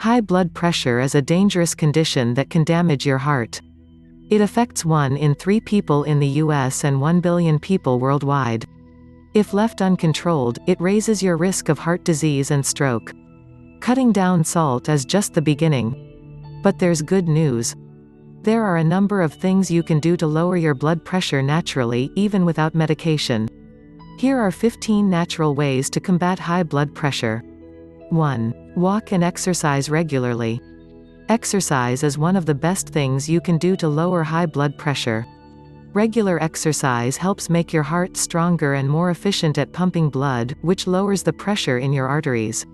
High blood pressure is a dangerous condition that can damage your heart. It affects 1 in 3 people in the US and 1 billion people worldwide. If left uncontrolled, it raises your risk of heart disease and stroke. Cutting down salt is just the beginning. But there's good news. There are a number of things you can do to lower your blood pressure naturally, even without medication. Here are 15 natural ways to combat high blood pressure. 1. Walk and exercise regularly. Exercise is one of the best things you can do to lower high blood pressure. Regular exercise helps make your heart stronger and more efficient at pumping blood, which lowers the pressure in your arteries.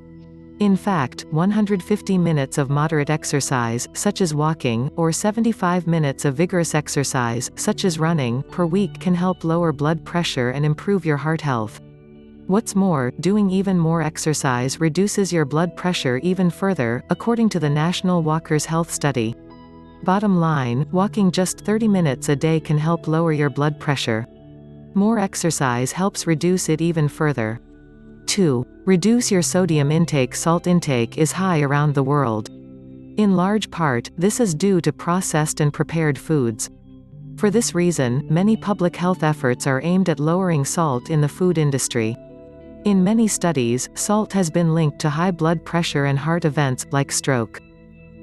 In fact, 150 minutes of moderate exercise, such as walking, or 75 minutes of vigorous exercise, such as running, per week can help lower blood pressure and improve your heart health. What's more, doing even more exercise reduces your blood pressure even further, according to the National Walkers' Health Study. Bottom line, walking just 30 minutes a day can help lower your blood pressure. More exercise helps reduce it even further. 2. Reduce your sodium intake. Salt intake is high around the world. In large part, this is due to processed and prepared foods. For this reason, many public health efforts are aimed at lowering salt in the food industry. In many studies, salt has been linked to high blood pressure and heart events, like stroke.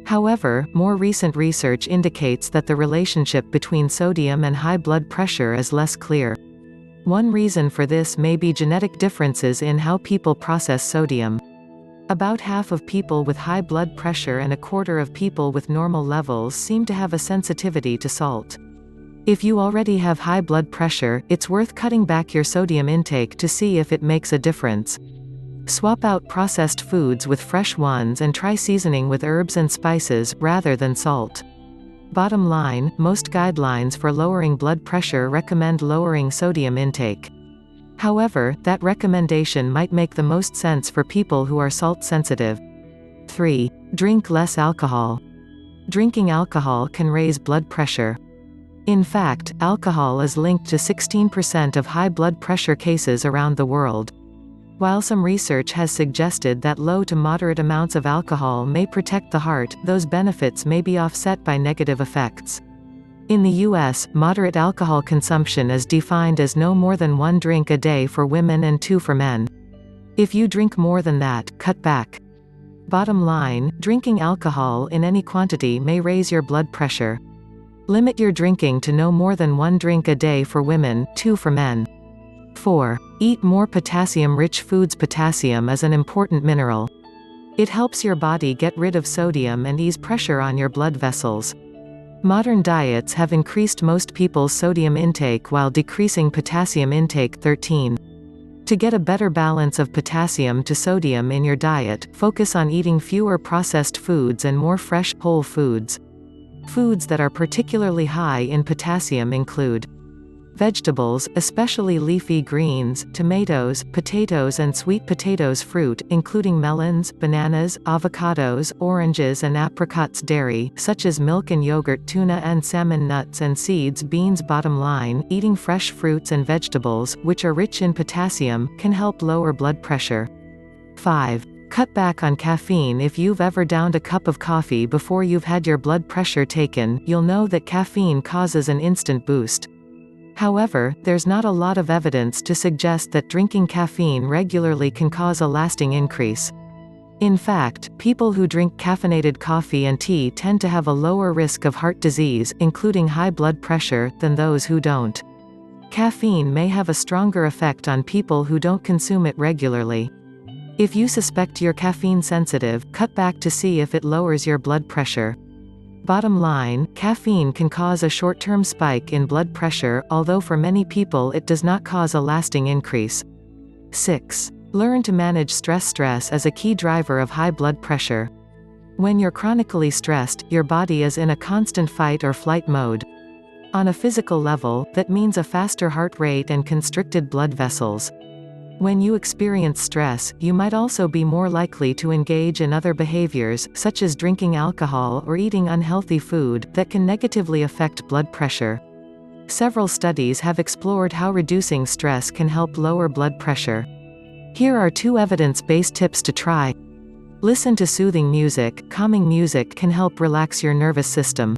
However, more recent research indicates that the relationship between sodium and high blood pressure is less clear. One reason for this may be genetic differences in how people process sodium. About half of people with high blood pressure and a quarter of people with normal levels seem to have a sensitivity to salt. If you already have high blood pressure, it's worth cutting back your sodium intake to see if it makes a difference. Swap out processed foods with fresh ones and try seasoning with herbs and spices, rather than salt. Bottom line, most guidelines for lowering blood pressure recommend lowering sodium intake. However, that recommendation might make the most sense for people who are salt sensitive. 3. Drink less alcohol. Drinking alcohol can raise blood pressure. In fact, alcohol is linked to 16% of high blood pressure cases around the world. While some research has suggested that low to moderate amounts of alcohol may protect the heart, those benefits may be offset by negative effects. In the US, moderate alcohol consumption is defined as no more than 1 drink a day for women and 2 for men. If you drink more than that, cut back. Bottom line, drinking alcohol in any quantity may raise your blood pressure. Limit your drinking to no more than 1 drink a day for women, 2 for men. 4. Eat more potassium-rich foods. Potassium is an important mineral. It helps your body get rid of sodium and ease pressure on your blood vessels. Modern diets have increased most people's sodium intake while decreasing potassium intake. 13. To get a better balance of potassium to sodium in your diet, focus on eating fewer processed foods and more fresh, whole foods. Foods that are particularly high in potassium include vegetables, especially leafy greens, tomatoes, potatoes and sweet potatoes. Fruit, including melons, bananas, avocados, oranges and apricots. Dairy, such as milk and yogurt. Tuna and salmon. Nuts and seeds. Beans. Bottom line, eating fresh fruits and vegetables, which are rich in potassium, can help lower blood pressure. 5. Cut back on caffeine. If you've ever downed a cup of coffee before you've had your blood pressure taken, you'll know that caffeine causes an instant boost. However, there's not a lot of evidence to suggest that drinking caffeine regularly can cause a lasting increase. In fact, people who drink caffeinated coffee and tea tend to have a lower risk of heart disease, including high blood pressure, than those who don't. Caffeine may have a stronger effect on people who don't consume it regularly. If you suspect you're caffeine sensitive, cut back to see if it lowers your blood pressure. Bottom line, caffeine can cause a short-term spike in blood pressure, although for many people it does not cause a lasting increase. 6. Learn to manage stress. Stress is a key driver of high blood pressure. When you're chronically stressed, your body is in a constant fight or flight mode. On a physical level, that means a faster heart rate and constricted blood vessels. When you experience stress, you might also be more likely to engage in other behaviors, such as drinking alcohol or eating unhealthy food, that can negatively affect blood pressure. Several studies have explored how reducing stress can help lower blood pressure. Here are 2 evidence-based tips to try. Listen to soothing music. Calming music can help relax your nervous system.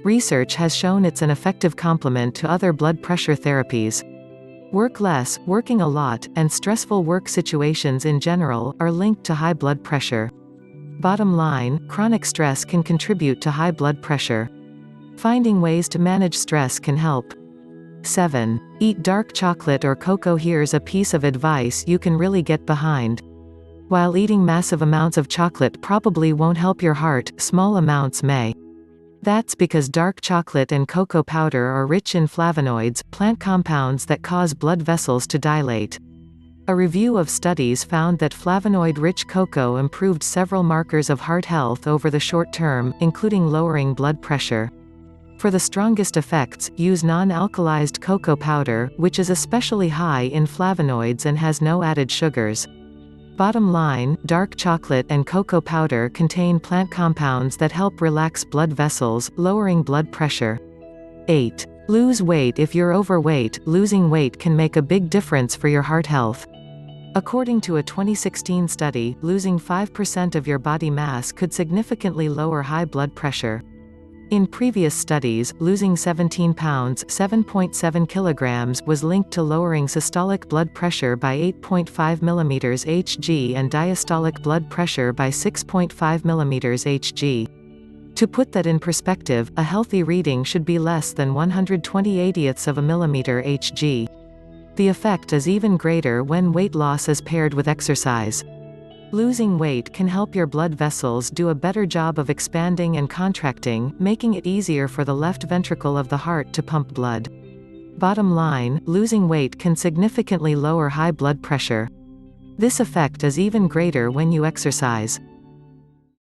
Research has shown it's an effective complement to other blood pressure therapies. Work less, working a lot, and stressful work situations in general, are linked to high blood pressure. Bottom line, chronic stress can contribute to high blood pressure. Finding ways to manage stress can help. 7. Eat dark chocolate or cocoa. Here's a piece of advice you can really get behind. While eating massive amounts of chocolate probably won't help your heart, small amounts may. That's because dark chocolate and cocoa powder are rich in flavonoids, plant compounds that cause blood vessels to dilate. A review of studies found that flavonoid-rich cocoa improved several markers of heart health over the short term, including lowering blood pressure. For the strongest effects, use non-alkalized cocoa powder, which is especially high in flavonoids and has no added sugars. Bottom line, dark chocolate and cocoa powder contain plant compounds that help relax blood vessels, lowering blood pressure. 8. Lose weight. If you're overweight, losing weight can make a big difference for your heart health. According to a 2016 study, losing 5% of your body mass could significantly lower high blood pressure. In previous studies, losing 17 pounds (7.7 kilograms) was linked to lowering systolic blood pressure by 8.5 mm Hg and diastolic blood pressure by 6.5 mm Hg. To put that in perspective, a healthy reading should be less than 1/120th of a millimeter Hg. The effect is even greater when weight loss is paired with exercise. Losing weight can help your blood vessels do a better job of expanding and contracting, making it easier for the left ventricle of the heart to pump blood. Bottom line, losing weight can significantly lower high blood pressure. This effect is even greater when you exercise.